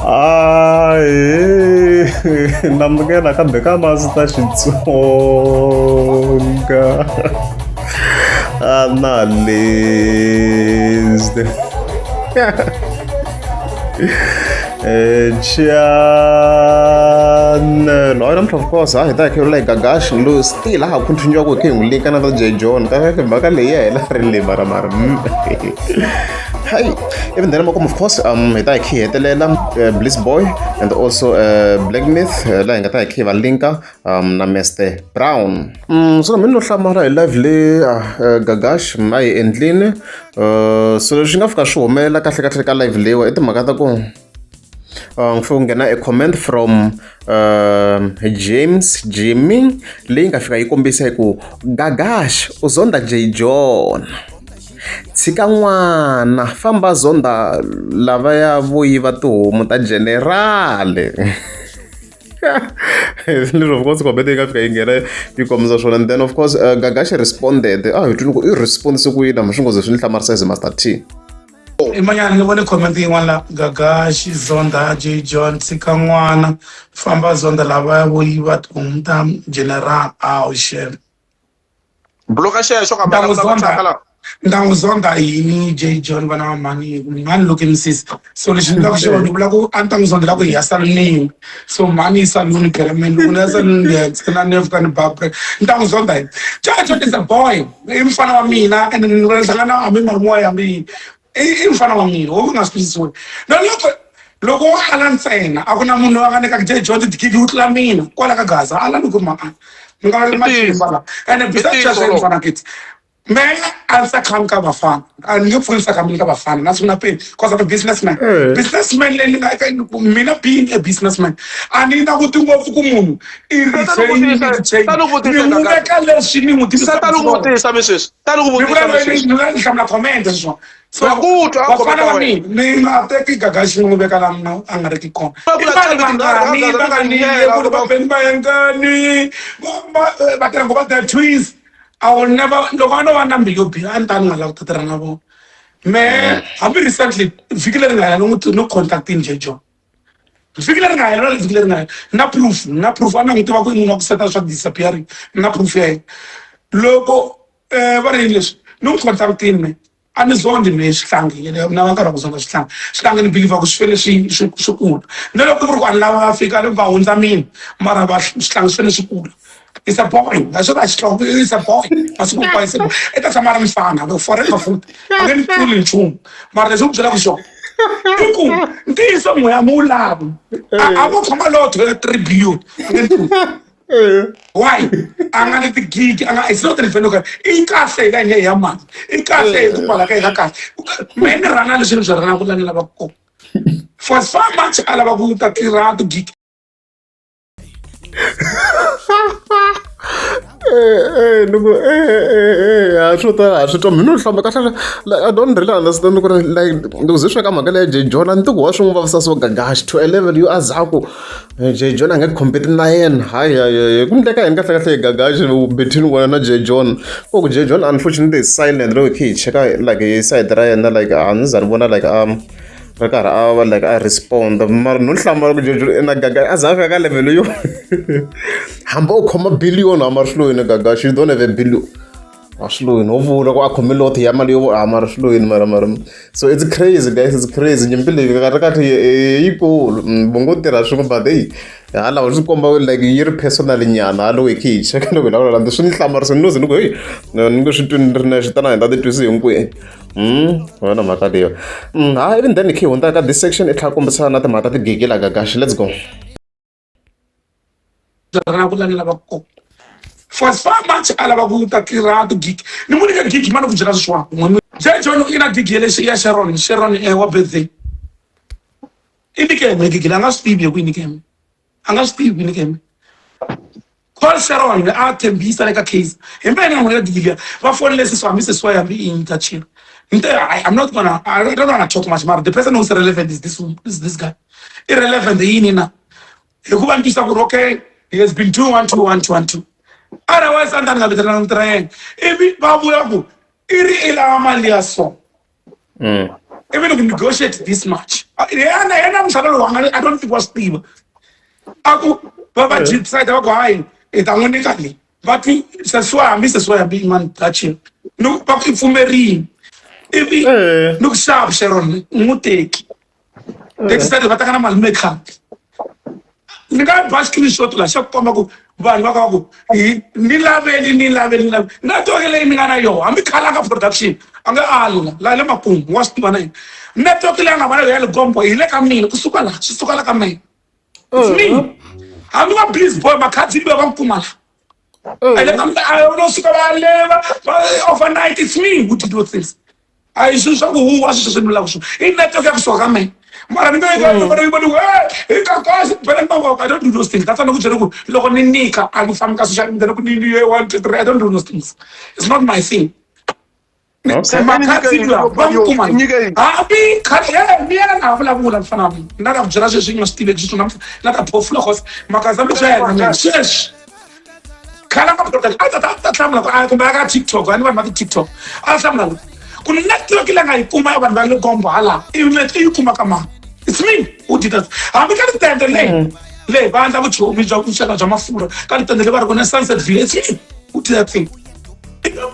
Ai, namukela kambe ka masi ta Xitsonga. Analyzed. Channel. Of course, I like Gagash. Still, I continue working with link another J. John. Hi, even then, of course, I like here Blissbouy and also Blackmyth. Like I like linka Nameste Brown. So I'm not sure lively Gagash my endline. So she have show me like I lively. Ito maganda ko. Ngifuna a comment from James Jimmy link afika ikombisa ku Gagash uzonda J John tshika n'wana famba zonda lava ya voyiva tihomu ta generale. Of course komete ka fika ingena tikomisa swona, and then of course Gagash responded I response ku yina mshingoze swi hlamarisa Master T. Imanyana ngibone comment yin'wana la Gagash zonda J John tshika n'wana famba zonda lava ya voyiva tihomu ta general share bloka xexo ka bala ndanguzonda yini J John vana va mani mani looking sis so lexi ni nga xona ni vula ku a ni ta n'wi zondela ku hi ya saluni so mani yi saluni pyramid loko ni ya saluni na ni fika ni babre ni ta n'wi zonda yini J John is a boy i mfana wa mina and ni hlangana na hambi marimoya hambi i mfana wa mina wo nga swisisiwe na loko ala ntsena a ku na munhu a nga nyika J John tigigi u tlula mina kwala ka Gaza ala ni ku maka ni nga ri machimba and besides just mfana kids man, I'm a come cover fan. And you feel like I'm a fan. That's what I pay because I'm a businessman. Businessman, me not being a businessman. I need to do what you want. I will never look on one number you be and done allowed to travel. Man, I've been recently figuring I don't to no contact in J John. Figuring I don't figuring I no proof, I'm not going to set us disappearing, no proof. Logo, what English, no contact in me. And it's on the mesh slangy, you know, now I got on the slang. Slang and believe I was finishing school. No, one now I figure out I mean, Marabash slang finish school. It's a boy. That's what I strong. It's a boy. That's what I said. It's a man mfana. Go forever food. I'm going to pull in chum. But there's also a show. This is somewhere more lab. I want come a lot to tribute. Why? I'm going to gig. It's not the phenomenon. In can't say that here, man. In can't say to Malaka. Men run out of the Rambulan. For so much, I love a to geek. I don't really understand like those J John and to wash over Gagash to a level you as Zako J John and get competent lion higher. You couldn't take a Gagash between one and J John. Oh, J John unfortunately is silent, check like a side and like answer one like like I respond. Mar no hlama na Gaga azafa ka level yo. Hambo khoma billion amarshlo in Gaga. She don't have a billion. Ashlo in over ko akumilot yamali yo amarshlo in maram. So it's crazy guys, it's crazy. Nyimbili kakati ipo bongo tera shuma badei. Ala wasu komba like year personal nyana alo eki check no bila la ndusuni hlama no zinu ko ngo shitu international ndade tusi ngwe. Wana makadiyo. Even then ki wonta ka this section itha kombisa na ta mata ti gigi la Gagash. Let's go. For so much I love a kira to geek. No one can geek man of Joshua. J John in a gig Sharon what birthday. In the game, I'm not Steve winning game. I'm not Steve winning game. Call Sharon, the art and beast like a case. And then I'm going to give you. But for lessons from Mrs. Why I'm being touching. I'm not gonna. I don't want to talk much more. The person who's relevant is this guy. Irrelevant. The inina. You go and do something. Okay, he has been 2-1-2-1-2-1-2. Otherwise, I'm not going to try. If Babu Yabu, iri ila amalia so. Even if we negotiate this much, yena mhlalo wanga I don't think was Steve aku baba decide aku hayi etangoni kali bathi seswa big man touching no baku ifumerini ivi no sharp Sharon nguteki decide batakana mal makeup nika baskini shot la shakoma ku vanhu vakaku ni laveli na tokele mingana yo ambi khala ka production anga alula la le makumu was bana na tokele anga bana ya le gombo ile ka mina kusuka la ka mina it's me I'm not Blissbouy makhathi be bamphumala I don't know suka ba leva overnight it's me who did those things I should say who was so similar to in that toke kusuka ka mina mara ni I don't do those things. That's not good. Loko ni nika, I am social media. I don't do those things. It's not my thing. Okay. It's me who did that. I'm going to stand the lane. Le banda with you, Mijo Kushana Jamafura, can't tell the Lebanon Sunset Village. It's me who did that thing.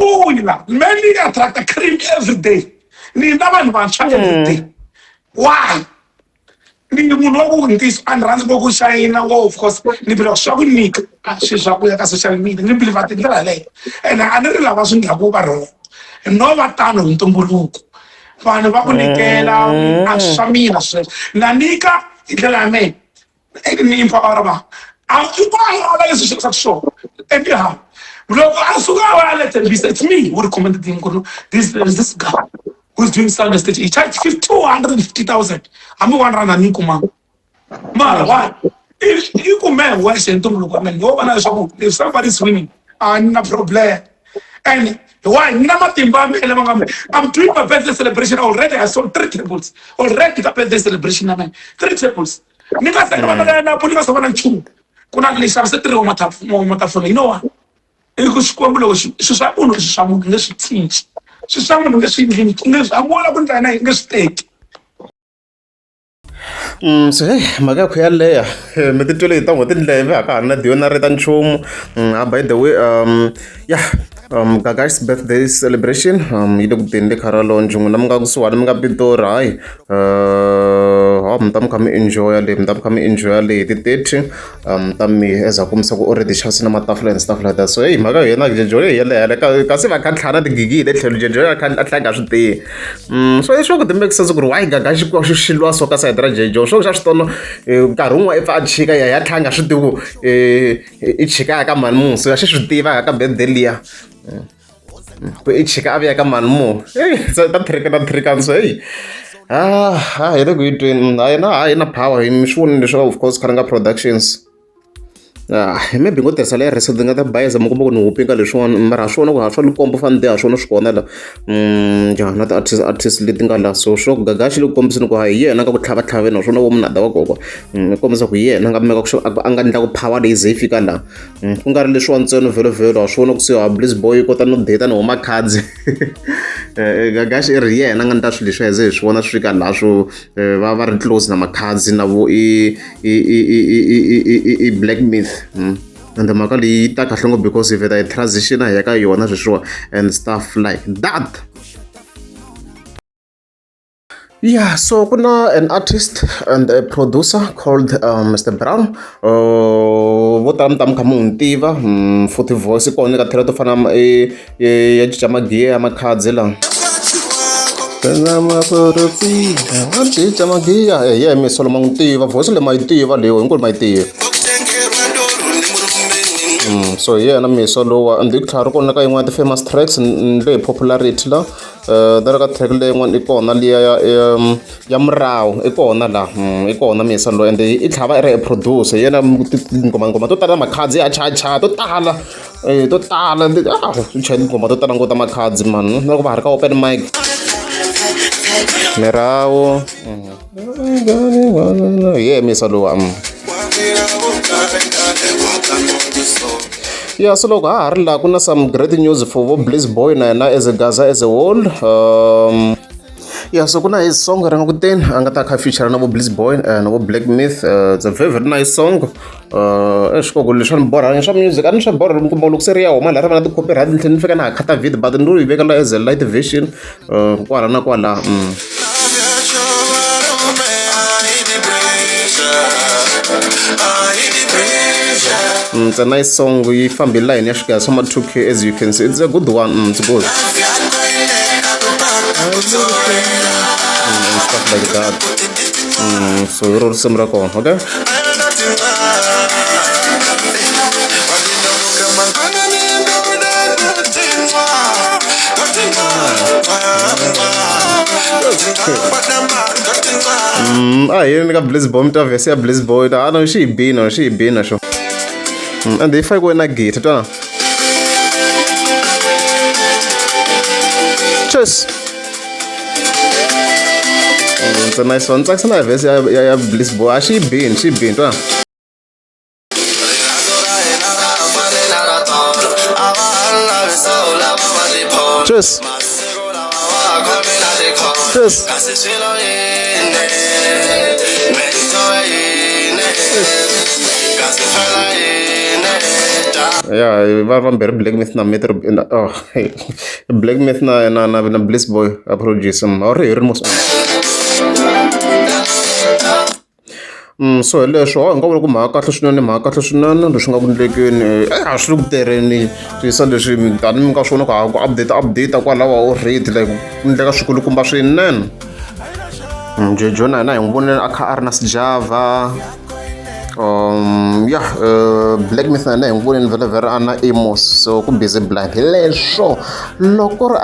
Oh, many attract a cream every day. Ni never man chat every day. Why? Ni muno in this and Ransbogu shine of course. Ni block shopping me. She shop with a social media. Ni believe at the and I never was in Gabubaro. And no matano in Tumburu. Fano Bakunikela and Samina says, Nanika, Idelame, Egni Paraba. I'll keep all the show. Anyhow, it's me who recommended him. This guy who's doing sound stage. He charged 250,000. I'm one run and Nikuma. Mara, why? If you come man, why send to look? I mean, if somebody's winning, I'm no problem. And why? I'm doing my birthday celebration already. I sold 3 tables. Already the birthday celebration. I mean, 3 tables. Nika said, "I'm putting us on a two." Kuna nisha se 3 matafona. You know what? Ikusikwambulo sisabuno sisamuntu ngesithinji. Sisamuntu ngesindini ngesabona kuntana ngestake. So hey, maka khuyaleya metitwele ita ngotindleve aka na diona reta nchumu. By the way, yeah, Gagash's birthday celebration yile kutende kharalo njungu namga kusuwana mga pitora hayi mtam kami enjoy le titeti tami eza kumsa ku already xavisa na matafula and stuff like that. So hey, maka yena jole yele kasi va khantlhana tigigi le tlhelo jole atlanga switi so leswo ku make sense ku why Gagash ku xilwa so ka side ra jejo so xa xitono nkarhi wun'we if a chika ya tlhanga swi tivu I chika ka mani munhu so ya swi tiva ka birthday liya ku I chika avya ka mani munhu so ta trika so hey hi le ku yitweni hayi na power hi swona leswo of course Karanga Productions maybe ngo tirhisa le recipe nga ta bayeza mo komba ku ni hupinga leswiwani mara swona ku ha swa likombo fane ha swona swi kona la na ti artist leti nga la so swo Gagash loko kombisini ku hayi yena ka ku tlhava tlhaveni naswona wo munada wa koko kombisa ku yena nga meka ku a nga ndla ku power leyi ze fika la ku nga ri leswiwa ntsena vhelo wa swona ku siya Blissbouy kota no data no makhadzi Gagash ri yena nga ndla swilo leswi hi swona swi fika la swo va ri close na makhadzi na vo I Blackmyth and the makali ta kahlongo because if I transition ya ka yona sweswo and stuff like that. Yeah, so kuna an artist and a producer called Mr. Brown. Votam kamuntiva for the voice ko ka thela to fana ya jamagie amakhadzi la. Yeah, me Solomon tiva voice le mai tiva leyo ngol mai tiva. So yeah, na me solo and the claro kona ka yin'wana the famous tracks le popularity la dara ka track le yin'wana ikona liya ya mrawo ikona la ikona me solo and I tlhava I ri producer yena ngoma to tala makhadzi ya cha to tala chayini ngoma to tala ngota makhadzi man na ku va ri ka open mic merawo yeah me solo yeah, so look, kuna some great news for Blissbouy na as a Gaza as a whole. Yeah, so kuna his song ranga kuten angata ka feature na bo Blissbouy na bo Blackmyth. It's a very very nice song. Esiko leswan bora sha music an sha bora mkumba lukuseria o mala rana copyright ntleni fika na khata video but nduri veka la as a light version kwala na kwala. It's a nice song. We Hambi line yashika some 2K as you can see. It's a good one. It's good. And stuff like that. So you wrote some record, okay? You make a Blissbouy to say Blissbouy. I know she been or show. And if I go in a gate, cheers. It's a nice one. Thanks a lot. Yeah, Blissbouy. She been. Cheers. Cheers. Yeah, I'm very Blackmyth na metro. Oh, Blackmyth na Blissbouy produce or almost. So le show ngabula kumaka hlushunana lushinga kunlekeni ashlukutereni tisa leswi mintani mi ka swona ka update kwalawa o rate like ndleka swikulukumba swinene. Jona na hi n'wi vonile a kha a ri na sijava. Blackmyth na hi n'wi vonile very ana emos so ku busy blind leswo loko